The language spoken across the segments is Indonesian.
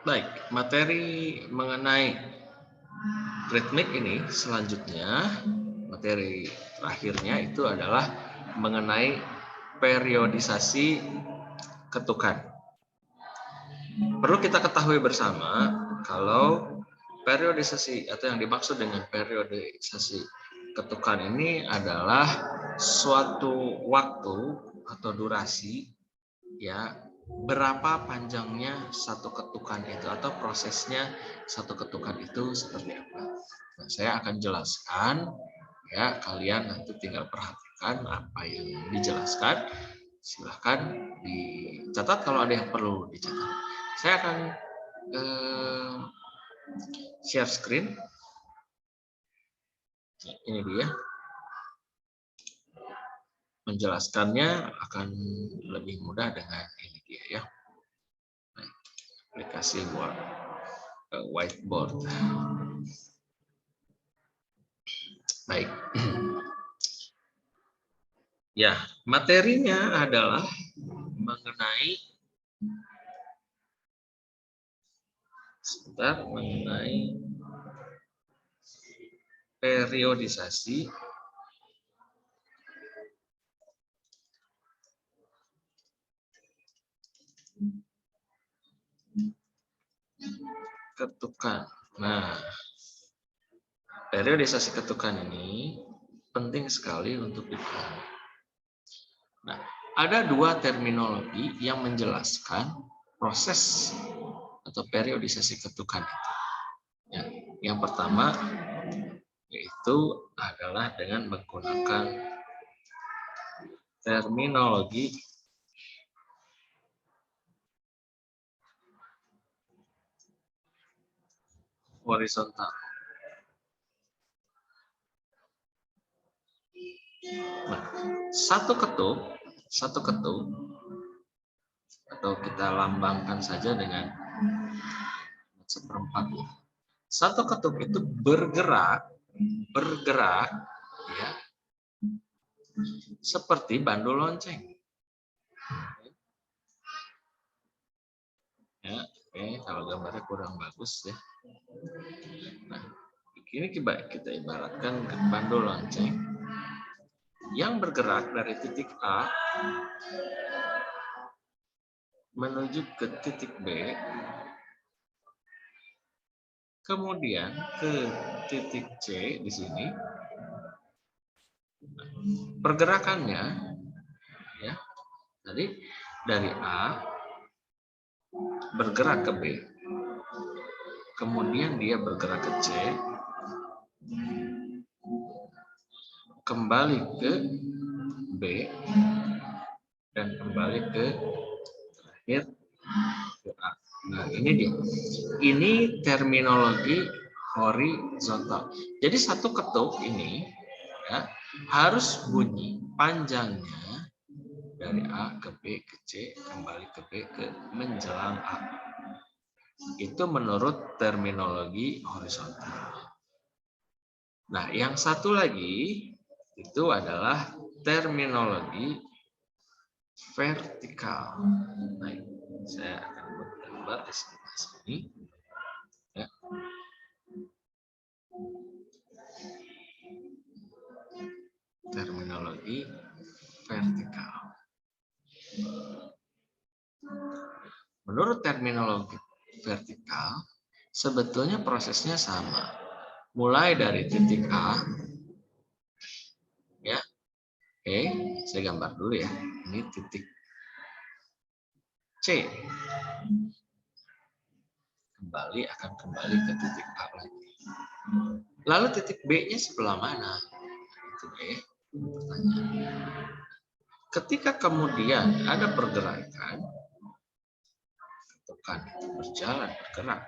Baik, materi mengenai ritmik ini selanjutnya, materi terakhirnya itu adalah mengenai periodisasi ketukan. Perlu kita ketahui bersama kalau periodisasi atau yang dimaksud dengan periodisasi ketukan ini adalah suatu waktu atau durasi, ya, berapa panjangnya satu ketukan itu atau prosesnya satu ketukan itu seperti apa. Nah, saya akan jelaskan, ya, kalian nanti tinggal perhatikan apa yang dijelaskan. Silahkan dicatat kalau ada yang perlu dicatat. Saya akan share screen. Ini dia. Menjelaskannya akan lebih mudah dengan ini dia, ya. Aplikasi buat whiteboard. Baik. Ya, materinya adalah mengenai periodisasi ketukan. Nah, periodisasi ketukan ini penting sekali untuk dipahami. Nah, ada dua terminologi yang menjelaskan proses atau periodisasi ketukan itu. Ya, yang pertama yaitu adalah dengan menggunakan terminologi horizontal. Nah, satu ketuk atau kita lambangkan saja dengan seperempat. Satu ketuk itu bergerak, ya, seperti bandul lonceng. Ya, kalau gambarnya kurang bagus, ya. Nah, ini kita ibaratkan bandul lonceng yang bergerak dari titik A menuju ke titik B, kemudian ke titik C di sini. Pergerakannya, ya, tadi dari A bergerak ke B, kemudian dia bergerak ke C, kembali ke B, dan kembali ke terakhir ke A. Nah, ini dia. Ini terminologi horizontal. Jadi satu ketuk ini, ya, harus bunyi panjangnya dari A ke B ke C, kembali ke B ke menjelang A. Itu menurut terminologi horizontal. Nah, yang satu lagi itu adalah terminologi vertikal. Baik, saya akan buat gambar di sini. Ya. Terminologi vertikal. Menurut terminologi vertikal, sebetulnya prosesnya sama. Mulai dari titik A, ya. Oke, saya gambar dulu, ya. Ini titik C. Akan kembali ke titik A lagi. Lalu titik B-nya sebelah mana? Itu pertanyaan. Ketika kemudian ada pergerakan, ketukan itu bergerak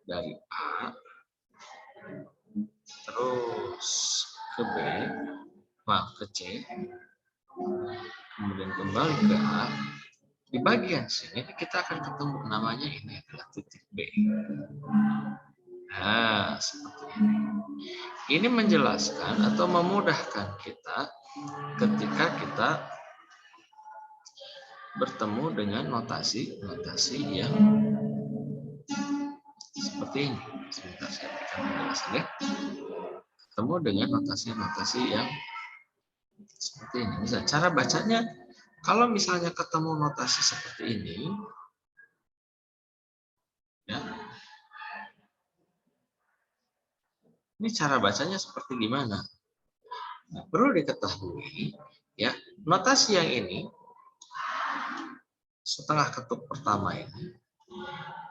dari A terus ke B, ke C, kemudian kembali ke A. Di bagian sini kita akan ketemu namanya ini adalah titik B. Nah, seperti ini. Ini menjelaskan atau memudahkan kita ketika kita bertemu dengan notasi yang seperti ini. Sebentar saya berikan penjelasan ya. Ketemu dengan notasi-notasi yang seperti ini. Misal cara bacanya, kalau misalnya ketemu notasi seperti ini, ya, ini cara bacanya seperti gimana? Nah, perlu diketahui, ya, notasi yang ini setengah ketuk pertama ini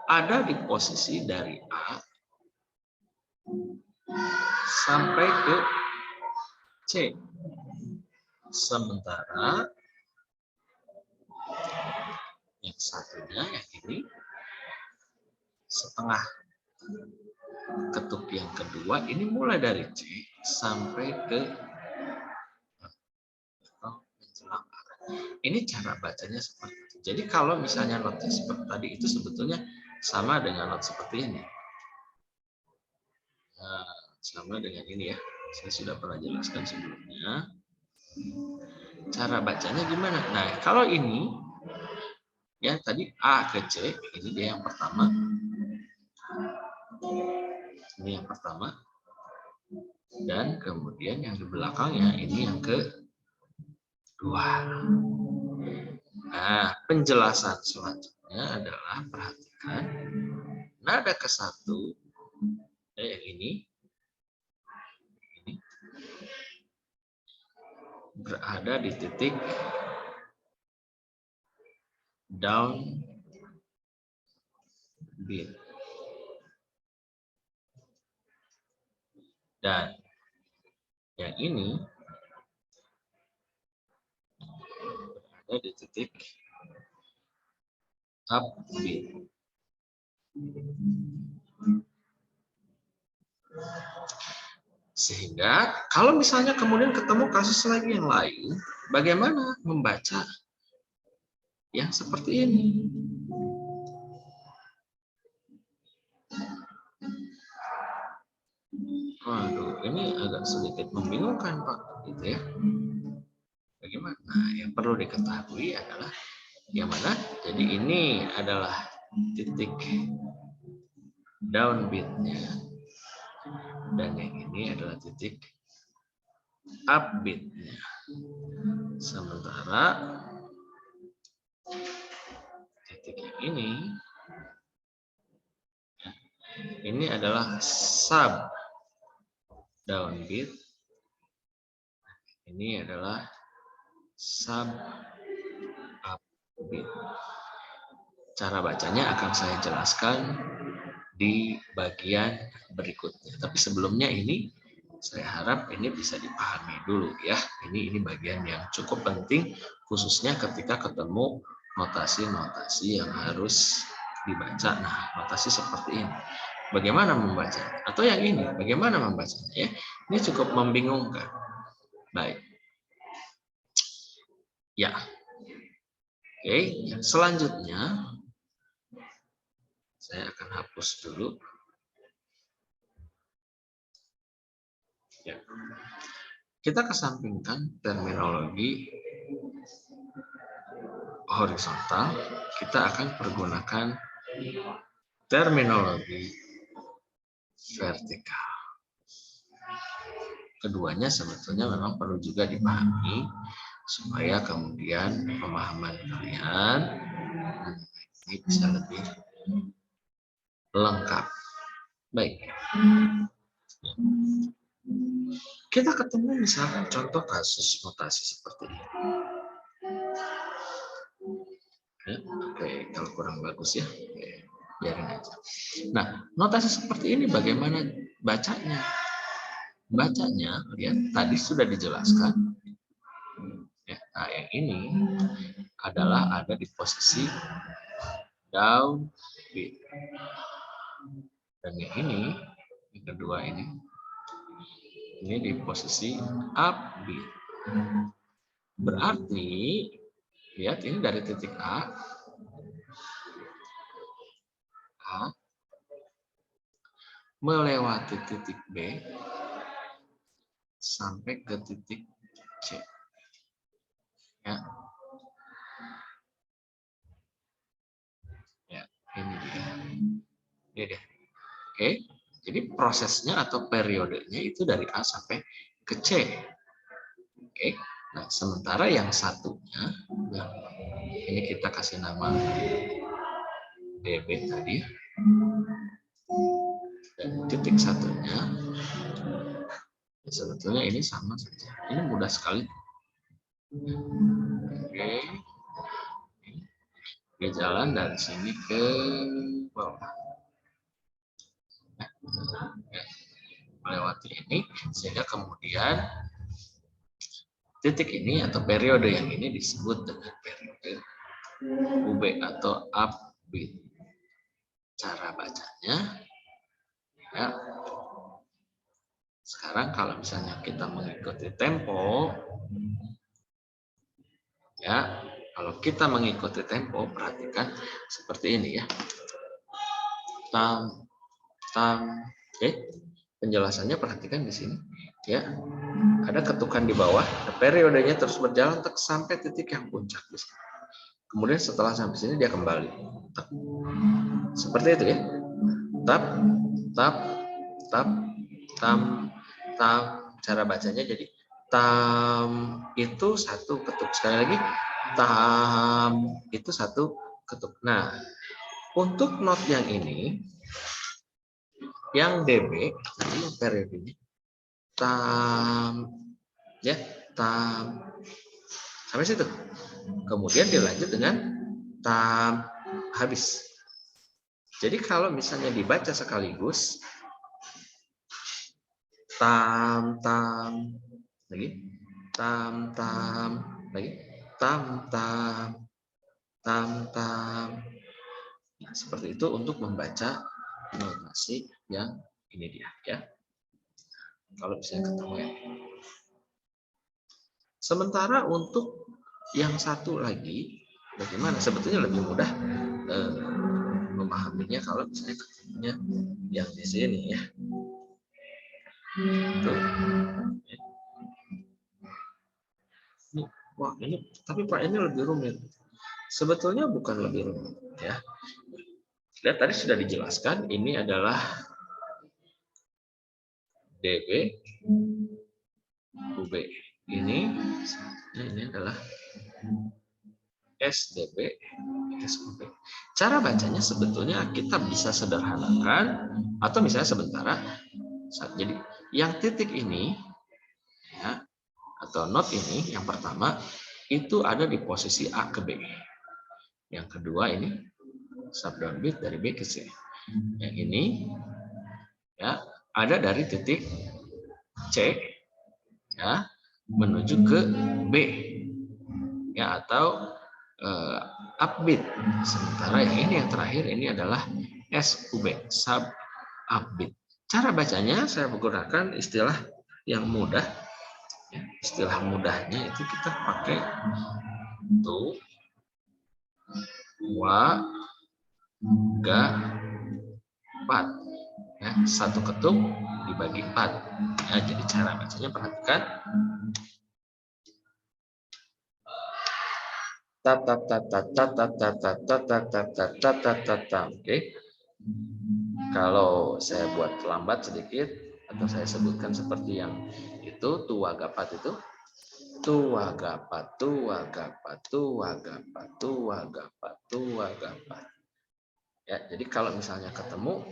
ada di posisi dari A sampai ke C. Sementara yang satunya, yang ini, setengah ketuk yang kedua ini mulai dari C sampai ke menjelang A. Ini cara bacanya seperti itu. Jadi kalau misalnya not seperti tadi itu sebetulnya sama dengan not seperti ini. Nah, sama dengan ini ya. Saya sudah pernah jelaskan sebelumnya. Cara bacanya gimana? Nah, kalau ini ya tadi A ke C, ini dia yang pertama. Ini yang pertama. Dan kemudian yang di belakangnya ini yang kedua. Nah, penjelasan selanjutnya adalah perhatikan nada ke satu yang ini berada di titik down beat. Dan yang ini berada di titik upbeat. Sehingga kalau misalnya kemudian ketemu kasus lagi yang lain, bagaimana membaca yang seperti ini? Waduh, ini agak sedikit membingungkan Pak, gitu ya. Bagaimana? Nah, yang perlu diketahui adalah yang mana? Jadi ini adalah titik downbeat-nya, dan yang ini adalah titik upbeat-nya. Sementara titik yang ini adalah sub downbeat, ini adalah sub upbeat. Cara bacanya akan saya jelaskan di bagian berikutnya. Tapi sebelumnya ini saya harap ini bisa dipahami dulu ya. Ini bagian yang cukup penting khususnya ketika ketemu notasi-notasi yang harus dibaca. Nah, notasi seperti ini. Bagaimana membaca? Atau yang ini, bagaimana membacanya ya? Ini cukup membingungkan. Baik. Ya. Oke, yang selanjutnya saya akan hapus dulu. Ya. Kita kesampingkan terminologi horizontal, kita akan pergunakan terminologi vertikal. Keduanya sebetulnya memang perlu juga dipahami supaya kemudian pemahaman kalian ini bisa lebih lengkap. Baik. Kita ketemu misalkan contoh kasus notasi seperti ini. Oke, kalau kurang bagus ya, biarin aja. Nah, notasi seperti ini bagaimana bacanya? Bacanya, lihat tadi sudah dijelaskan. Ya, nah, yang ini adalah ada di posisi down beat. Dan yang ini, yang kedua ini di posisi upbeat. Berarti lihat ini dari titik A melewati titik B sampai ke titik C. Ya. Ya, ini dia. Ini dia. Oke, jadi prosesnya atau periodenya itu dari A sampai ke C. Oke, nah sementara yang satunya, nah, ini kita kasih nama DB tadi, dan titik satunya, sebetulnya ini sama saja. Ini mudah sekali. Oke, dia jalan dari sini ke bawah. Melewati ini, sehingga kemudian titik ini atau periode yang ini disebut dengan periode UB atau upbeat. Cara bacanya, ya. Sekarang kalau misalnya kita mengikuti tempo, ya, kalau kita mengikuti tempo, perhatikan seperti ini ya. Tam, tam, oke. Penjelasannya perhatikan di sini, ya. Ada ketukan di bawah, periodenya terus berjalan sampai titik yang puncak di sini. Kemudian setelah sampai sini dia kembali. Seperti itu ya. Tap, tap, tap, tam, tam. Cara bacanya jadi tam itu satu ketuk. Sekali lagi, tam itu satu ketuk. Nah, untuk not yang ini, yang DB, tadi periode ini, tam, ya, tam, sampai situ. Kemudian dilanjut dengan tam, habis. Jadi kalau misalnya dibaca sekaligus, tam, tam, lagi, tam, tam, lagi, tam, tam, tam, tam. Nah, seperti itu untuk membaca notasi yang ini dia, ya. Kalau bisa ketemu ya. Sementara untuk yang satu lagi, bagaimana? Sebetulnya lebih mudah memahaminya kalau misalnya ketemunya yang di sini ya. Tuh. Wah, ini tapi Pak ini lebih rumit. Sebetulnya bukan lebih rumit ya. Lihat tadi sudah dijelaskan, ini adalah DB, UB. Ini adalah SDB, SUB. Cara bacanya sebetulnya kita bisa sederhanakan atau misalnya sementara. Jadi yang titik ini ya, atau not ini yang pertama itu ada di posisi A ke B. Yang kedua ini sub downbeat dari B ke C. Yang ini ya ada dari titik C ya menuju ke B ya atau upbeat. Sementara yang ini yang terakhir ini adalah SUB, sub upbeat. Cara bacanya saya menggunakan istilah yang mudah. Ya, istilah mudahnya itu kita pakai tu, wa, ga, pat. Ya, satu ketuk dibagi 4. Ya, jadi cara bacanya perhatikan. Tap tap tap tap tap tap tap tap tap tap tap tap tap tap tap tap. Oke. Kalau saya buat lambat sedikit atau saya sebutkan seperti yang itu tuagapat itu tuagapat tuagapat tuagapat tuagapat tuagapat. Ya, jadi kalau misalnya ketemu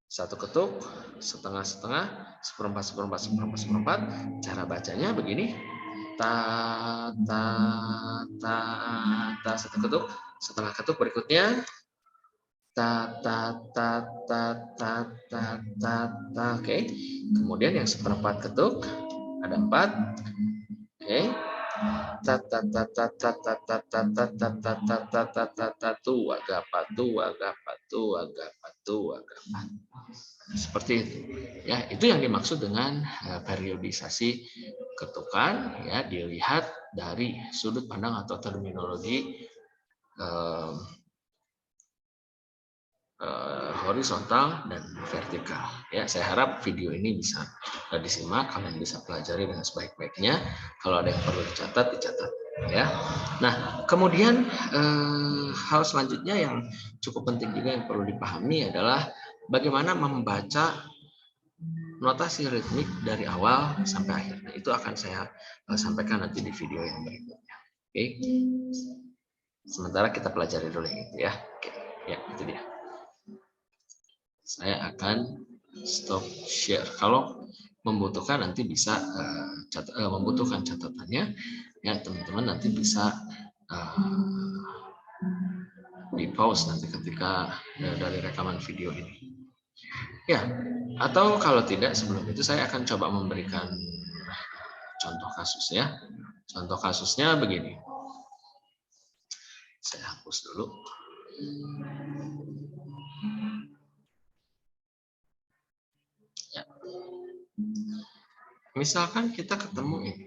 satu ketuk setengah-setengah seperempat seperempat seperempat seperempat, cara bacanya begini. Ta ta ta ta satu ketuk, setengah ketuk berikutnya ta ta ta ta ta ta ta ta. Oke. Kemudian yang seperempat ketuk ada 4. Oke. Ta ta ta ta ta ta ta ta ta ta ta ta ta ta ta ta tu agapat tu agapat tu agapat tu agapat. Seperti itu. Ya, itu yang dimaksud dengan periodisasi ketukan ya dilihat dari sudut pandang atau terminologi horizontal dan vertikal. Ya, saya harap video ini bisa disimak, kalian bisa pelajari dengan sebaik-baiknya. Kalau ada yang perlu dicatat, dicatat. Ya. Nah, kemudian hal selanjutnya yang cukup penting juga yang perlu dipahami adalah bagaimana membaca notasi ritmik dari awal sampai akhir. Nah, itu akan saya sampaikan nanti di video yang berikutnya. Oke. Sementara kita pelajari dulu yang itu ya. Oke. Ya, itu dia. Saya akan stop share. Kalau membutuhkan nanti bisa membutuhkan catatannya, ya teman-teman nanti bisa di pause nanti ketika dari rekaman video ini. Ya, atau kalau tidak sebelum itu saya akan coba memberikan contoh kasus ya. Contoh kasusnya begini. Saya hapus dulu. Ya. Misalkan kita ketemu ini.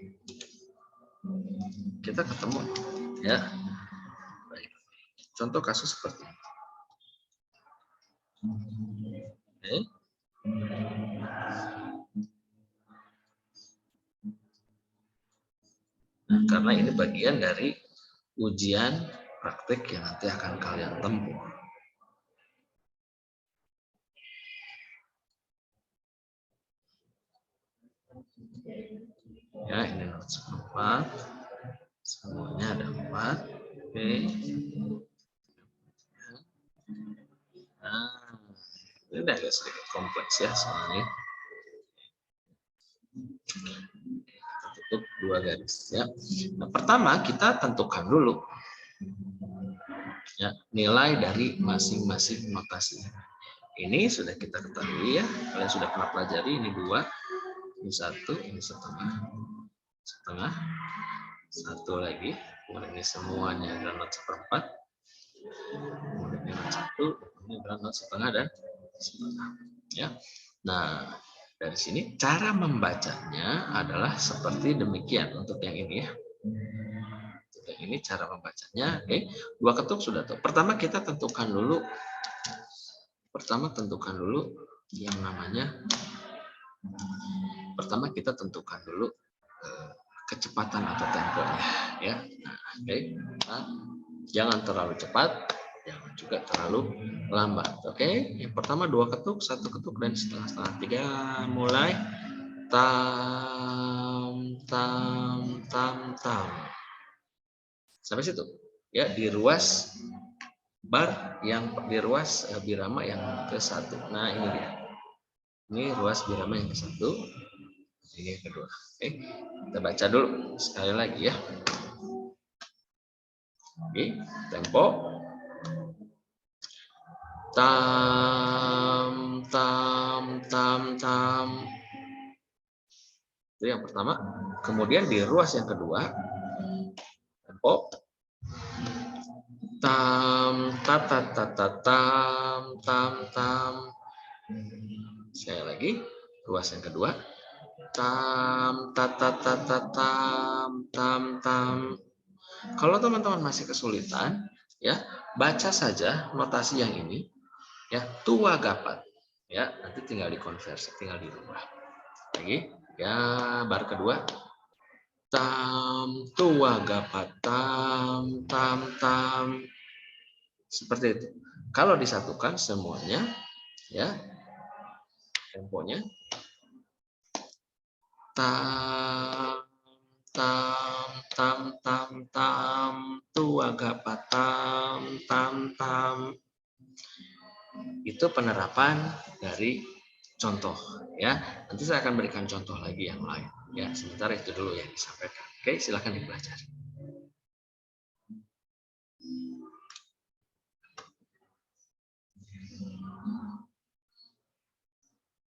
Kita ketemu ya. Baik. Contoh kasus seperti ini. Okay. Nah, karena ini bagian dari ujian praktik yang nanti akan kalian tempuh. Ya, ini notes 4. Semuanya ada 4. Oke. Nah, ini udah agak sedikit kompleks ya soalnya. Kita tutup 2 garis ya. Nah, pertama kita tentukan dulu ya nilai dari masing-masing notasi. Ini sudah kita ketahui ya, kalian sudah pernah pelajari. Ini 2, ini 1, ini setengah, setengah, 1 lagi, kemudian ini semuanya adalah not seperempat, kemudian ini not 1, ini adalah not setengah dan setengah. Ya, nah dari sini cara membacanya adalah seperti demikian untuk yang ini ya. Untuk yang ini cara membacanya. Oke, 2 ketuk sudah tahu. Pertama kita tentukan dulu. Yang namanya. Pertama kita tentukan dulu kecepatan atau temponya ya. Nah, oke. Nah, jangan terlalu cepat, jangan juga terlalu lambat. Oke. Yang pertama 2 ketuk, 1 ketuk dan setengah-setengah. 3 mulai. Tam tam tam tam. Sampai situ. Ya, di ruas bar yang di ruas birama yang ke-1. Nah, ini dia. Ini ruas birama yang ke-1. Ini yang kedua. Oke, kita baca dulu sekali lagi ya. Oke, tempo. Tam tam tam tam. Itu yang pertama. Kemudian di ruas yang kedua, tempo. Tam ta ta ta ta tam tam tam. Sekali lagi, ruas yang kedua. Tam ta ta ta ta tam tam tam. Kalau teman-teman masih kesulitan, ya baca saja notasi yang ini, ya tua gapat, ya nanti tinggal dikonversi, tinggal dirubah. Lagi, ya bar kedua. Tam tua gapat tam tam tam. Seperti itu. Kalau disatukan semuanya, ya temponya tam tam tam tam tam tua gapat tam tam tam. Itu penerapan dari contoh ya. Nanti saya akan berikan contoh lagi yang lain ya. Sementara itu dulu yang disampaikan. Oke, silakan dipelajari.